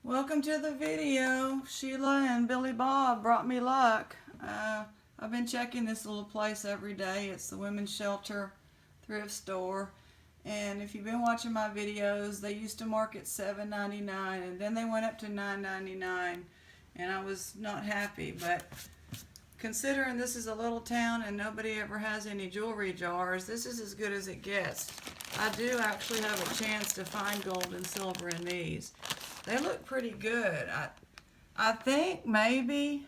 Welcome to the video. Sheila and Billy Bob brought me luck. I've been checking this little place every day. It's the Women's Shelter thrift store. And if you've been watching my videos, they used to mark it $7.99 and then they went up to $9.99 and I was not happy. But considering this is a little town and nobody ever has any jewelry jars, this is as good as it gets. I do actually have a chance to find gold and silver in these. They look pretty good. I think maybe,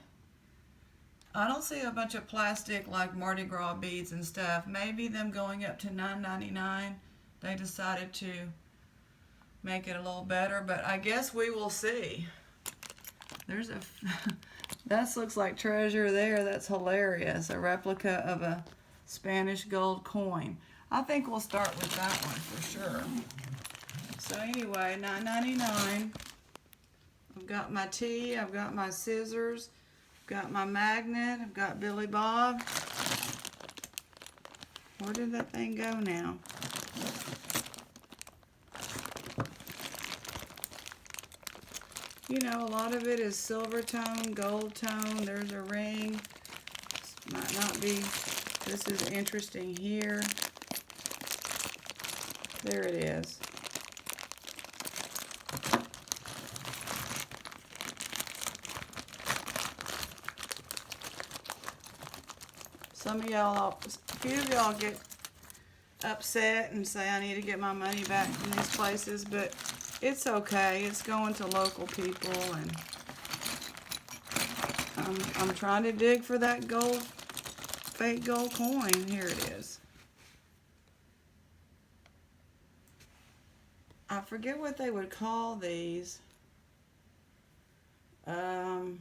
I don't see a bunch of plastic like Mardi Gras beads and stuff. Maybe them going up to $9.99, they decided to make it a little better, but I guess we will see. There's a, that looks like treasure there. That's hilarious. A replica of a Spanish gold coin. I think we'll start with that one for sure. So anyway, $9.99. I've got my tea, I've got my scissors, I've got my magnet, I've got Billy Bob. Where did that thing go now? You know, a lot of it is silver tone, gold tone. There's a ring. This might not be. This is interesting here. There it is. Some of y'all, a few of y'all get upset and say I need to get my money back from these places, but it's okay. It's going to local people, and I'm trying to dig for that gold, fake gold coin. Here it is. I forget what they would call these. Does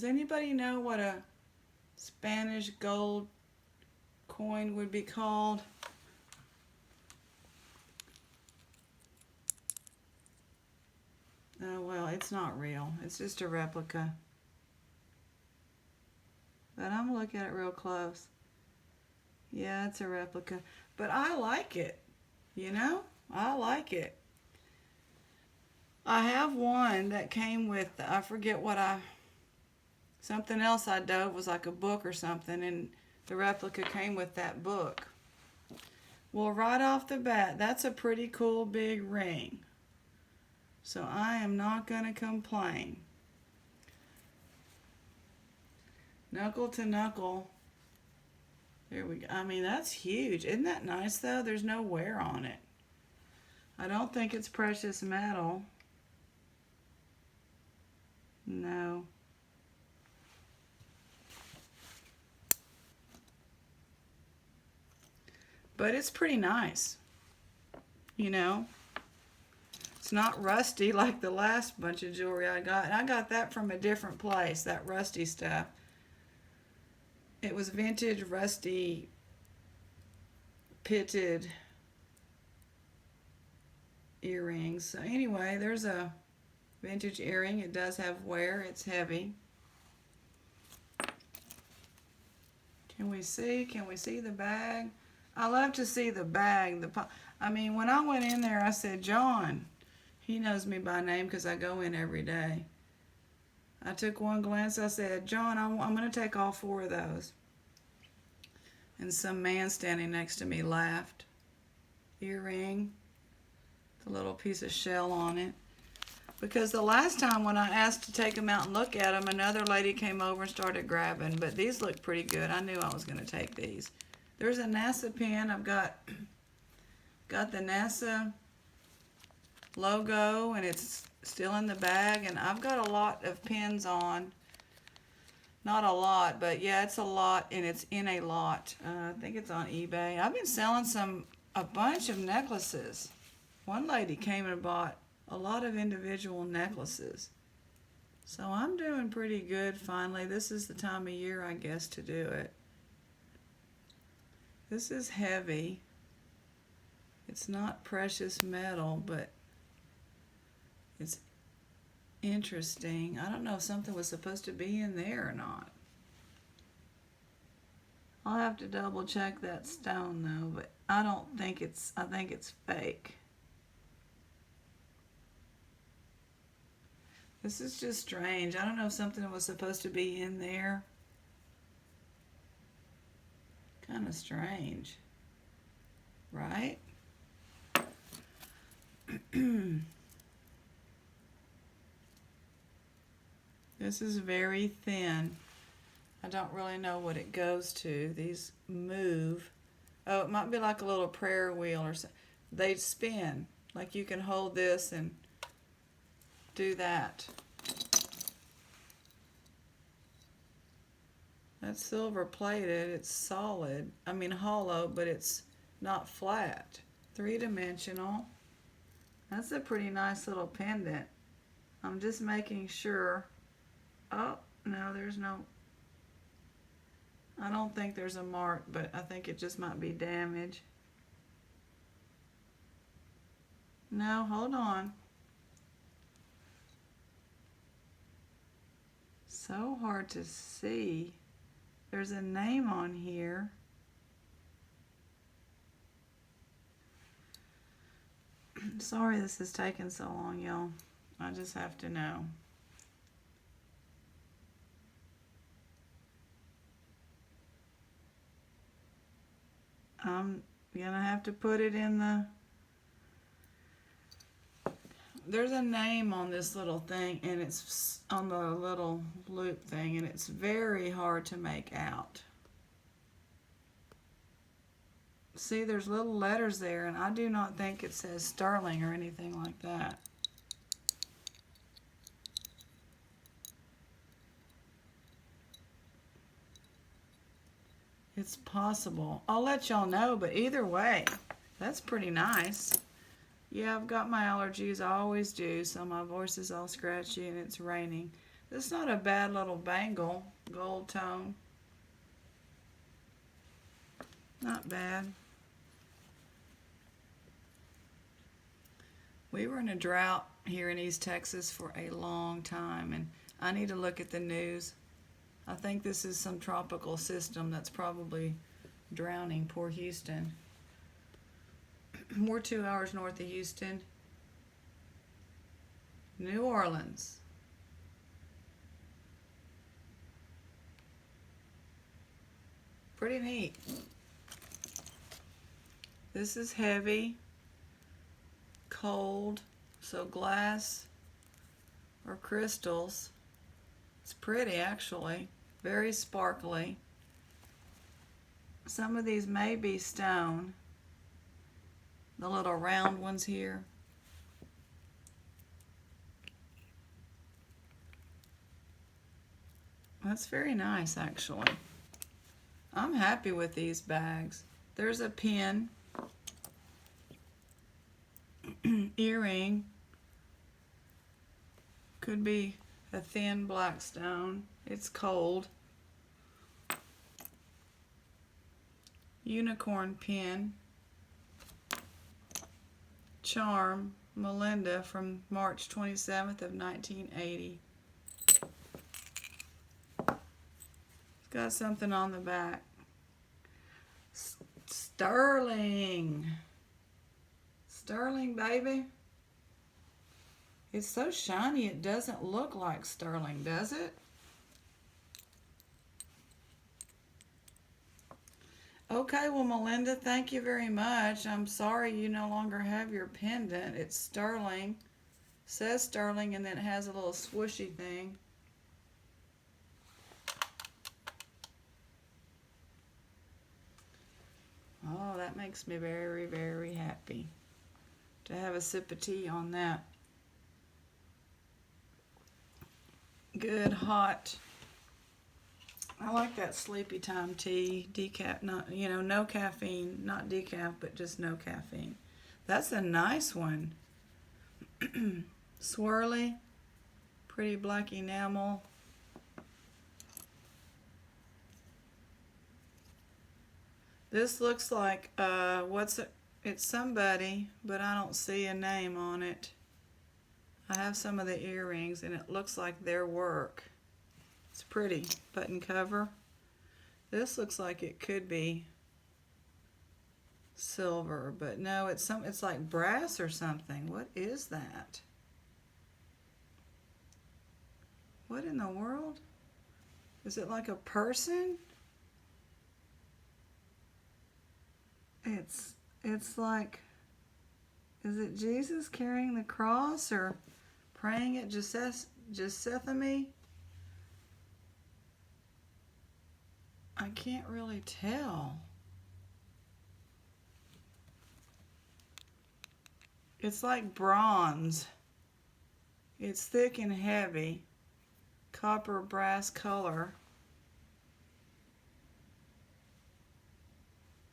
anybody know what a Spanish gold coin would be called? Oh, well, it's not real. It's just a replica. But I'm gonna look at it real close. Yeah, it's a replica. But I like it. You know? I like it. I have one that came with, I forget what something else I dove was like a book or something, and the replica came with that book. Well, right off the bat, that's a pretty cool big ring. So I am not going to complain. Knuckle to knuckle. There we go. I mean, that's huge. Isn't that nice, though? There's no wear on it. I don't think it's precious metal. No. But it's pretty nice. You know? It's not rusty like the last bunch of jewelry I got. And I got that from a different place, that rusty stuff. It was vintage, rusty, pitted earrings. So anyway, there's a vintage earring. It does have wear. It's heavy. Can we see? Can we see the bag? I love to see the bag. I mean, when I went in there, I said, John, he knows me by name because I go in every day. I took one glance. I said, John, I'm going to take all 4 of those. And some man standing next to me laughed. Earring. The little piece of shell on it. Because the last time when I asked to take them out and look at them, another lady came over and started grabbing. But these look pretty good. I knew I was going to take these. There's a NASA pin. I've got the NASA logo, and it's still in the bag. And I've got a lot of pins on. Not a lot, but yeah, it's a lot, and it's in a lot. I think it's on eBay. I've been selling a bunch of necklaces. One lady came and bought a lot of individual necklaces. So I'm doing pretty good finally. This is the time of year, I guess, to do it. This is heavy. It's not precious metal, but it's interesting. I don't know if something was supposed to be in there or not. I'll have to double check that stone though, but I think it's fake. This is just strange. I don't know if something was supposed to be in there. Kind of strange, right? This is very thin. I don't really know what it goes to. These move. Oh, it might be like a little prayer wheel or something. They spin. Like you can hold this and do that. That's silver plated. It's solid. I mean hollow, but it's not flat. 3-dimensional. That's a pretty nice little pendant. I'm just making sure. Oh, no, there's no. I don't think there's a mark, but I think it just might be damage. No, hold on. So hard to see. There's a name on here. Sorry this is taking so long, y'all. I just have to know. I'm gonna have to put it in the... There's a name on this little thing, and it's on the little loop thing, and it's very hard to make out. See, there's little letters there, and I do not think it says sterling or anything like that. It's possible. I'll let y'all know, but either way, that's pretty nice. Yeah, I've got my allergies. I always do, so my voice is all scratchy and it's raining. This is not a bad little bangle, gold tone. Not bad. We were in a drought here in East Texas for a long time, and I need to look at the news. I think this is some tropical system that's probably drowning poor Houston. We're 2 hours north of Houston. New Orleans. Pretty neat. This is heavy, cold, so glass or crystals. It's pretty actually, very sparkly. Some of these may be stone. The little round ones here. That's very nice actually. I'm happy with these bags. There's a pin, earring, could be a thin black stone. It's cold. Unicorn pin. Charm, Melinda from March 27th of 1980. It's got something on the back. Sterling. Sterling, baby. It's so shiny it doesn't look like sterling, does it? Okay, well, Melinda, thank you very much. I'm sorry you no longer have your pendant. It's sterling. Says sterling, and then it has a little swooshy thing. Oh, that makes me very, very happy to have a sip of tea on that. Good, hot. I like that sleepy time tea, decaf, not, you know, no caffeine, not decaf, but just no caffeine. That's a nice one. Swirly, pretty black enamel. This looks like, it's somebody, but I don't see a name on it. I have some of the earrings, and it looks like their work. It's pretty. Button cover. This looks like it could be silver, but no, it's like brass or something. What is that? What in the world? Is it like a person? It's like, is it Jesus carrying the cross or praying at Gethsemane? I can't really tell. It's like bronze. It's thick and heavy. Copper brass color.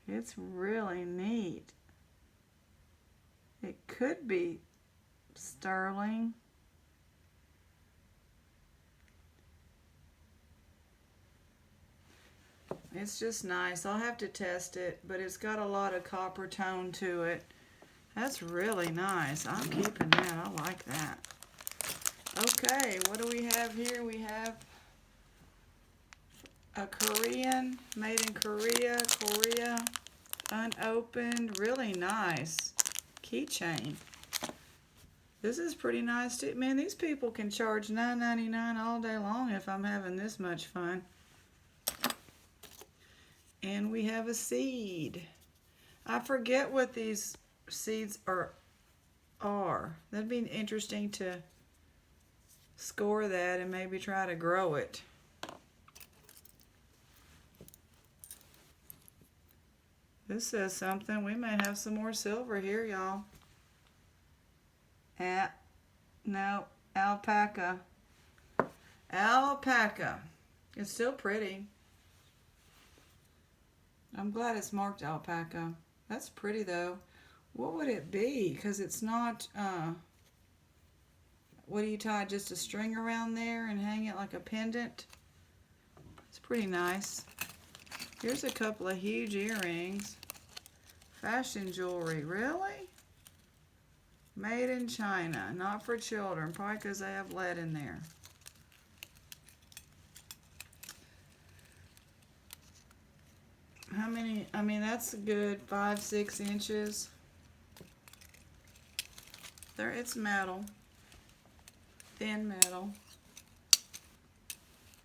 It's really neat. It could be sterling. It's just nice. I'll have to test it, but it's got a lot of copper tone to it. That's really nice. I'm keeping that. I like that. Okay, what do we have here? We have a Korean, made in Korea, unopened, really nice keychain. This is pretty nice too. Man, these people can charge $9.99 all day long if I'm having this much fun. And we have a seed. I forget what these seeds are. That'd be interesting to score that and maybe try to grow it. This says something. We may have some more silver here, y'all. No, alpaca. Alpaca. It's still pretty. I'm glad it's marked alpaca. That's pretty though. What would it be? Because it's not, what do you tie? Just a string around there and hang it like a pendant? It's pretty nice. Here's a couple of huge earrings. Fashion jewelry. Really? Made in China. Not for children. Probably because they have lead in there. How many? I mean, that's a good 5-6 inches. There, it's metal. Thin metal.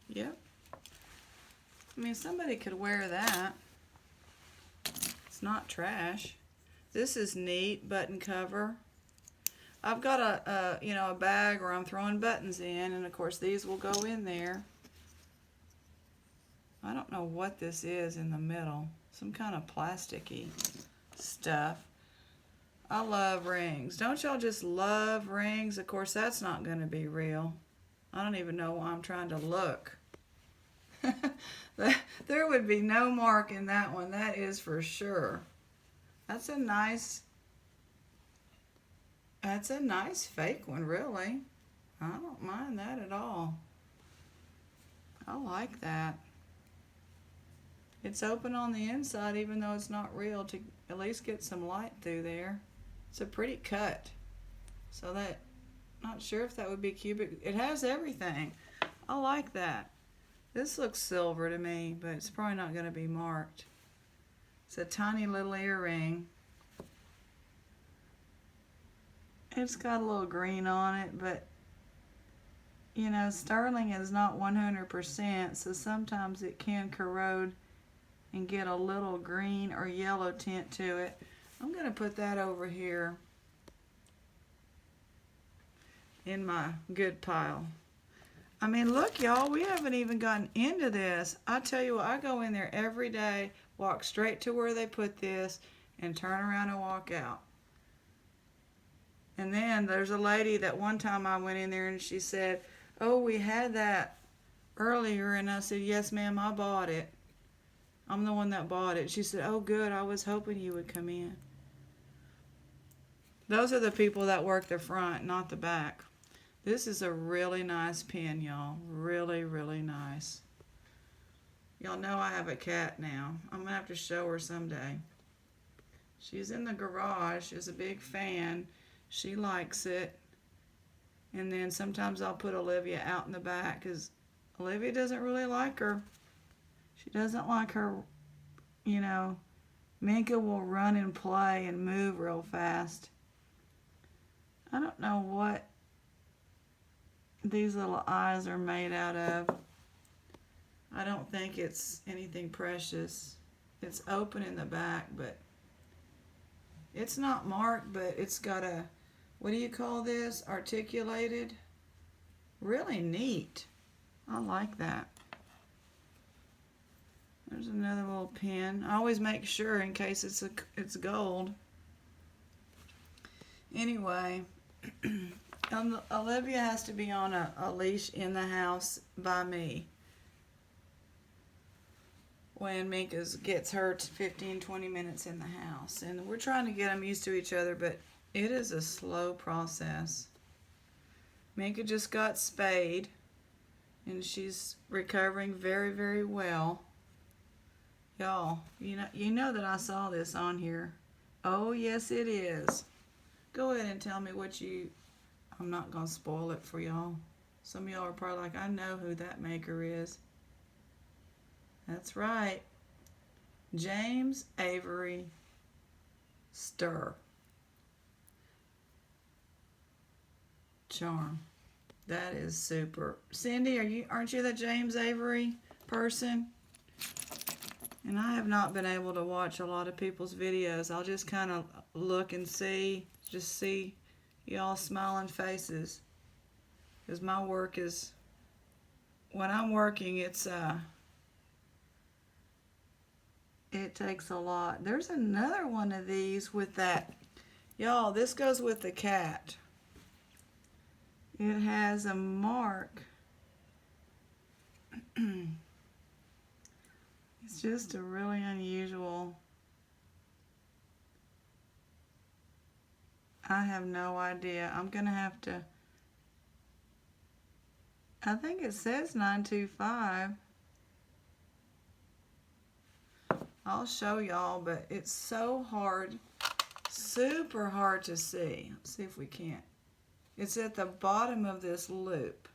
Yep. I mean, somebody could wear that. It's not trash. This is neat, button cover. I've got a bag where I'm throwing buttons in, and of course these will go in there. I don't know what this is in the middle. Some kind of plasticky stuff. I love rings. Don't y'all just love rings? Of course, that's not going to be real. I don't even know why I'm trying to look. There would be no mark in that one. That is for sure. That's a nice fake one, really. I don't mind that at all. I like that. It's open on the inside even though it's not real, to at least get some light through there. It's a pretty cut. So that, not sure if that would be cubic. It has everything. I like that. This looks silver to me, but it's probably not going to be marked. It's a tiny little earring. It's got a little green on it, but you know, sterling is not 100%, so sometimes it can corrode and get a little green or yellow tint to it. I'm going to put that over here in my good pile. I mean, look, y'all, we haven't even gotten into this. I tell you what, I go in there every day, walk straight to where they put this, and turn around and walk out. And then there's a lady that one time I went in there and she said, "Oh, we had that earlier." And I said, "Yes, ma'am, I bought it. I'm the one that bought it." She said, "Oh, good. I was hoping you would come in." Those are the people that work the front, not the back. This is a really nice pin, y'all. Really, really nice. Y'all know I have a cat now. I'm going to have to show her someday. She's in the garage. She's a big fan. She likes it. And then sometimes I'll put Olivia out in the back because Olivia doesn't really like her. She doesn't like her, you know. Minka will run and play and move real fast. I don't know what these little eyes are made out of. I don't think it's anything precious. It's open in the back, but it's not marked, but it's got a, what do you call this? Articulated. Really neat. I like that. There's another little pin. I always make sure in case it's gold. Anyway, Olivia has to be on a leash in the house by me when Minka gets her 15-20 minutes in the house. And we're trying to get them used to each other, but it is a slow process. Minka just got spayed, and she's recovering very, very well. Y'all, you know that I saw this on here. Oh, yes, it is. Go ahead and tell me what you... I'm not going to spoil it for y'all. Some of y'all are probably like, I know who that maker is. That's right. James Avery Stir Charm. That is super. Cindy, aren't you the James Avery person? And I have not been able to watch a lot of people's videos. I'll just kind of look and see y'all smiling faces. Because my work is, when I'm working, it takes a lot. There's another one of these with that. Y'all, this goes with the cat. It has a mark. It's just a really unusual. I have no idea. I'm going to have to. I think it says 925. I'll show y'all, but it's so hard, super hard to see. Let's see if we can't. It's at the bottom of this loop.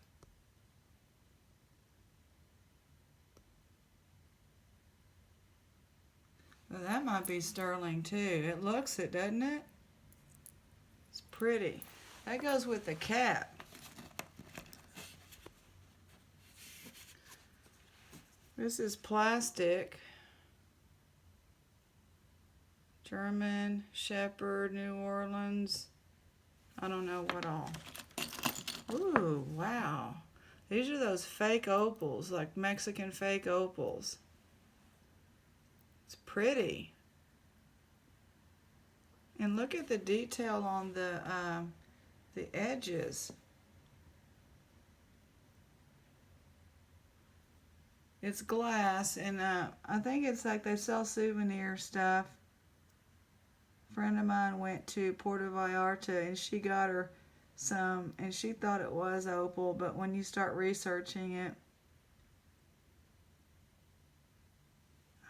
Well, that might be sterling too. It looks it, doesn't it? It's pretty. That goes with the cap. This is plastic. German, Shepherd, New Orleans. I don't know what all. Ooh, wow. These are those fake opals, like Mexican fake opals. It's pretty. And look at the detail on the edges. It's glass, and I think it's like they sell souvenir stuff. A friend of mine went to Puerto Vallarta, and she got her some, and she thought it was opal, but when you start researching it,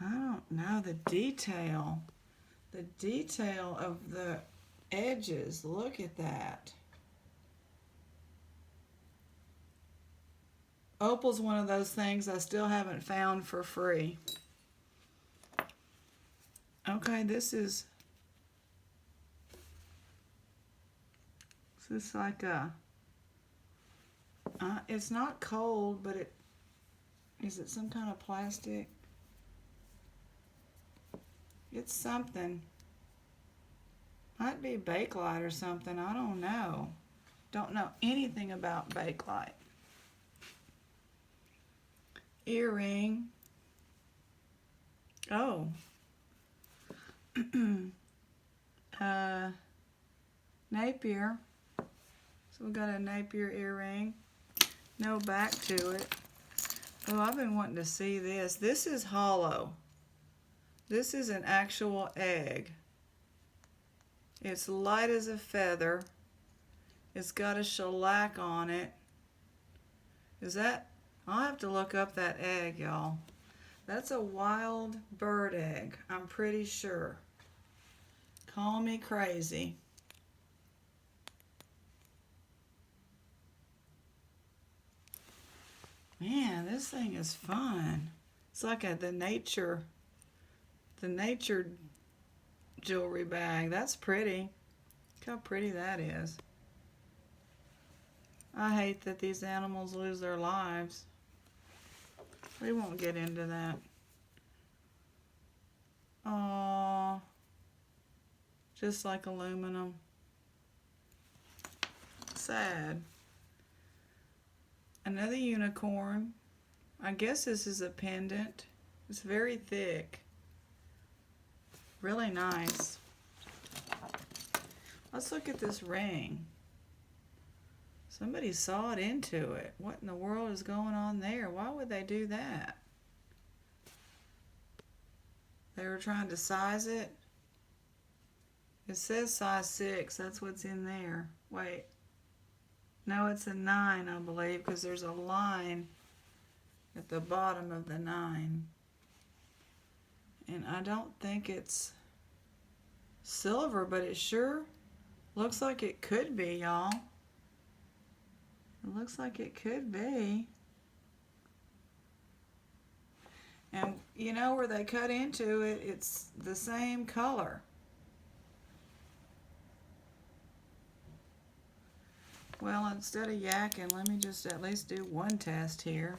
I don't know, the detail of the edges, look at that. Opal's one of those things I still haven't found for free. Okay, this is like a, it's not cold, but is it some kind of plastic? It's something. Might be Bakelite or something. I don't know. Don't know anything about Bakelite. Earring. Oh. Napier. So we got a Napier earring. No back to it. Oh, I've been wanting to see this. This is hollow. This is an actual egg. It's light as a feather. It's got a shellac on it. Is that? I'll have to look up that egg, y'all. That's a wild bird egg, I'm pretty sure. Call me crazy. Man, this thing is fun. It's like the nature jewelry bag. That's pretty. Look how pretty that is. I hate that these animals lose their lives. We won't get into that. Aww. Just like aluminum. Sad. Another unicorn. I guess this is a pendant. It's very thick. Really nice. Let's look at this ring. Somebody sawed into it. What in the world is going on there? Why would they do that? They were trying to size it. It says size 6. That's what's in there. Wait. No, it's a 9, I believe, because there's a line at the bottom of the 9. And I don't think it's silver, but it sure looks like it could be, y'all. It looks like it could be. And you know where they cut into it, it's the same color. Well, instead of yakking, let me just at least do one test here.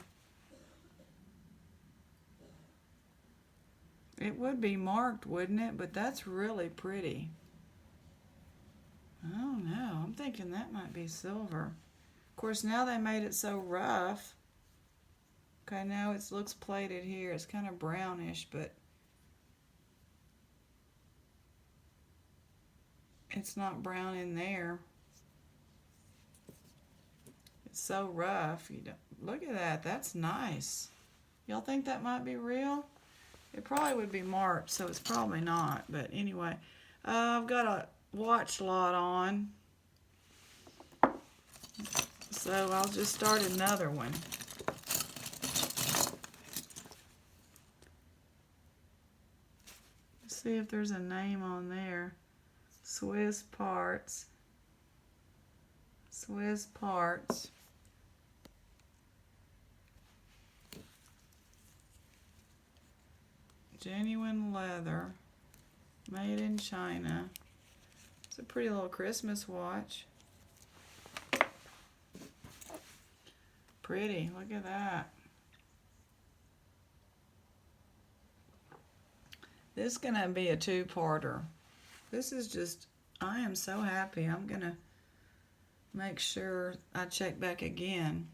It would be marked, wouldn't it? But that's really pretty. I don't know. I'm thinking that might be silver. Of course, now they made it so rough. Okay, now it looks plated here. It's kind of brownish, but it's not brown in there. It's so rough. You don't look at that. That's nice. Y'all think that might be real? It probably would be marked, so it's probably not. But anyway, I've got a watch lot on, so I'll just start another one. See if there's a name on there. Swiss parts. Swiss parts. Genuine leather. Made in China. It's a pretty little Christmas watch. Pretty. Look at that. This is going to be a two-parter. This is just, I am so happy. I'm going to make sure I check back again.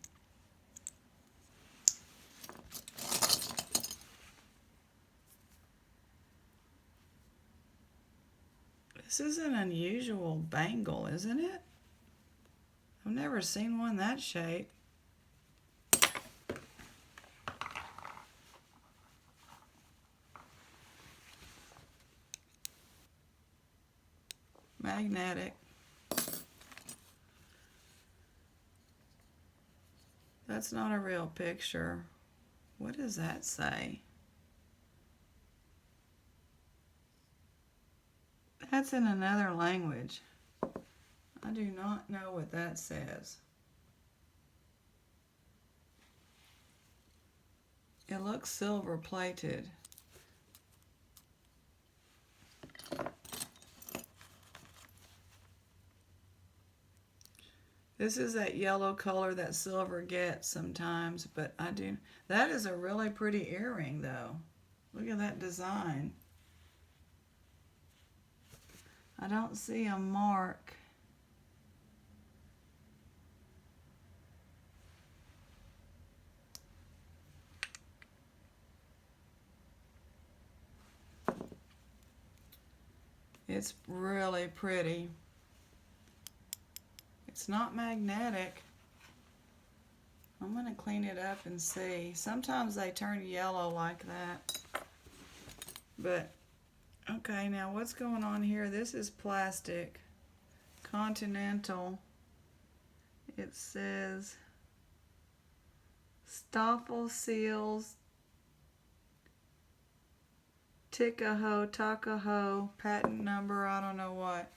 This is an unusual bangle, isn't it? I've never seen one that shape. Magnetic. That's not a real picture. What does that say? That's in another language. I do not know what that says. It looks silver plated. This is that yellow color that silver gets sometimes, but I do. That is a really pretty earring, though. Look at that design. I don't see a mark. It's really pretty. It's not magnetic. I'm going to clean it up and see. Sometimes they turn yellow like that. But, okay, now what's going on here? This is plastic. Continental. It says Stoffel Seals, Tikaho, Takaho, patent number, I don't know what.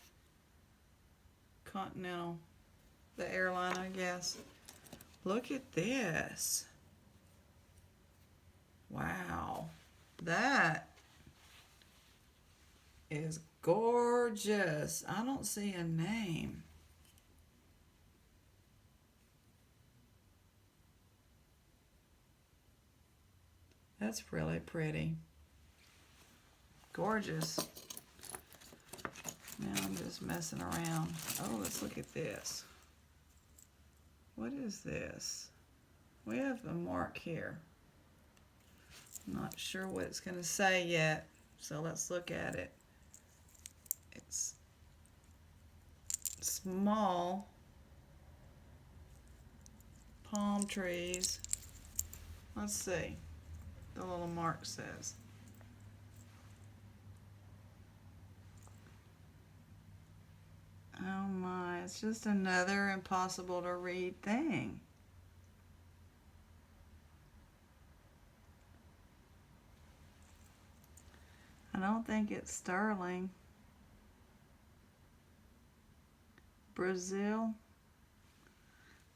Continental. The airline, I guess. Look at this. Wow. That is gorgeous. I don't see a name. That's really pretty. Gorgeous. Now I'm just messing around. Oh, let's look at this. What is this? We have a mark here. I'm not sure what it's going to say yet, so let's look at it. It's small palm trees. Let's see. The little mark says. Oh my, it's just another impossible to read thing. I don't think it's sterling. Brazil.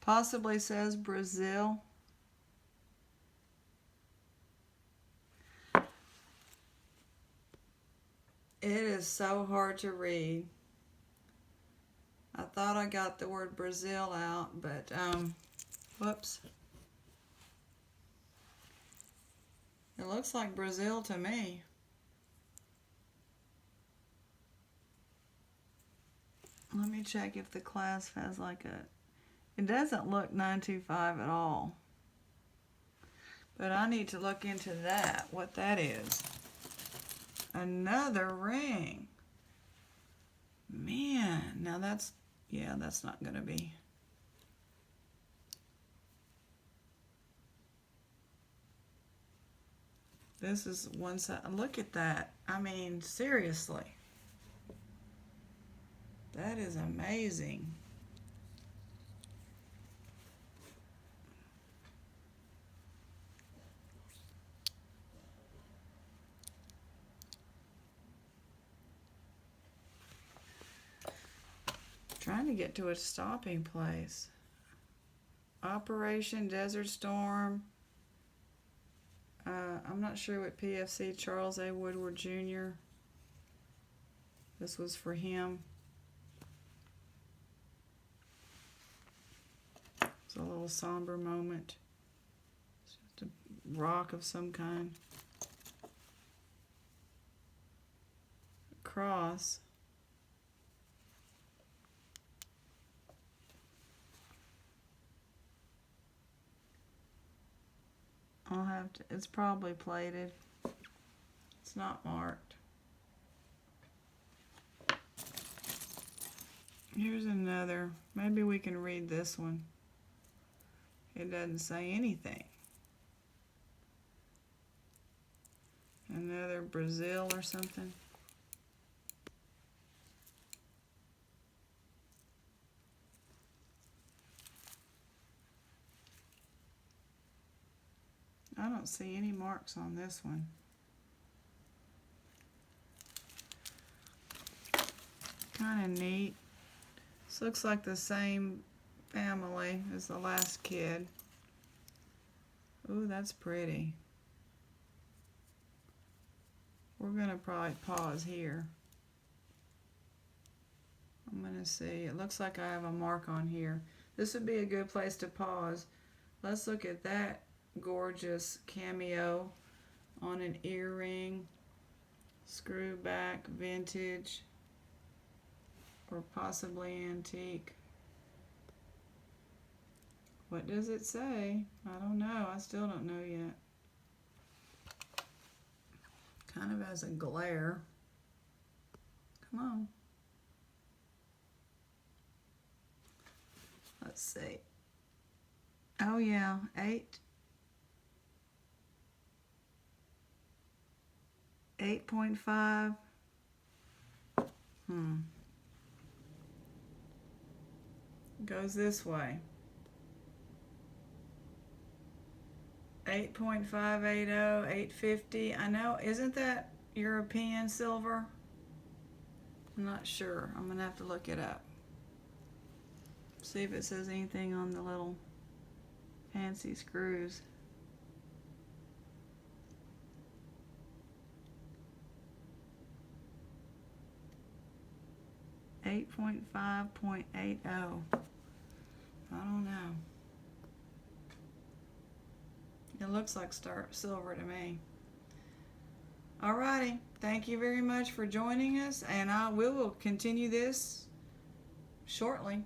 Possibly says Brazil. It is so hard to read. I thought I got the word Brazil out, but whoops. It looks like Brazil to me. Let me check if the clasp has like a... It doesn't look 925 at all. But I need to look into that, what that is. Another ring. Man, now that's... Yeah, that's not going to be... This is one side. Look at that. I mean, seriously. That is amazing. Trying to get to a stopping place. Operation Desert Storm. I'm not sure what PFC, Charles A. Woodward Jr. This was for him. It's a little somber moment. It's just a rock of some kind. A cross. I'll have to, it's probably plated. It's not marked. Here's another. Maybe we can read this one. It doesn't say anything. Another Brazil or something. I don't see any marks on this one. Kind of neat. This looks like the same family as the last kid. Ooh, that's pretty. We're going to probably pause here. I'm going to see. It looks like I have a mark on here. This would be a good place to pause. Let's look at that gorgeous cameo on an earring, screw back, vintage, or possibly antique. What does it say? I don't know. I still don't know yet. Kind of has a glare. Come on. Let's see. Oh yeah, 8.5. Goes this way. 8.580, 850. I know, isn't that European silver? I'm not sure. I'm going to have to look it up. See if it says anything on the little fancy screws. .5.80. I don't know. It looks like silver to me. Alrighty, thank you very much for joining us, and we will continue this shortly.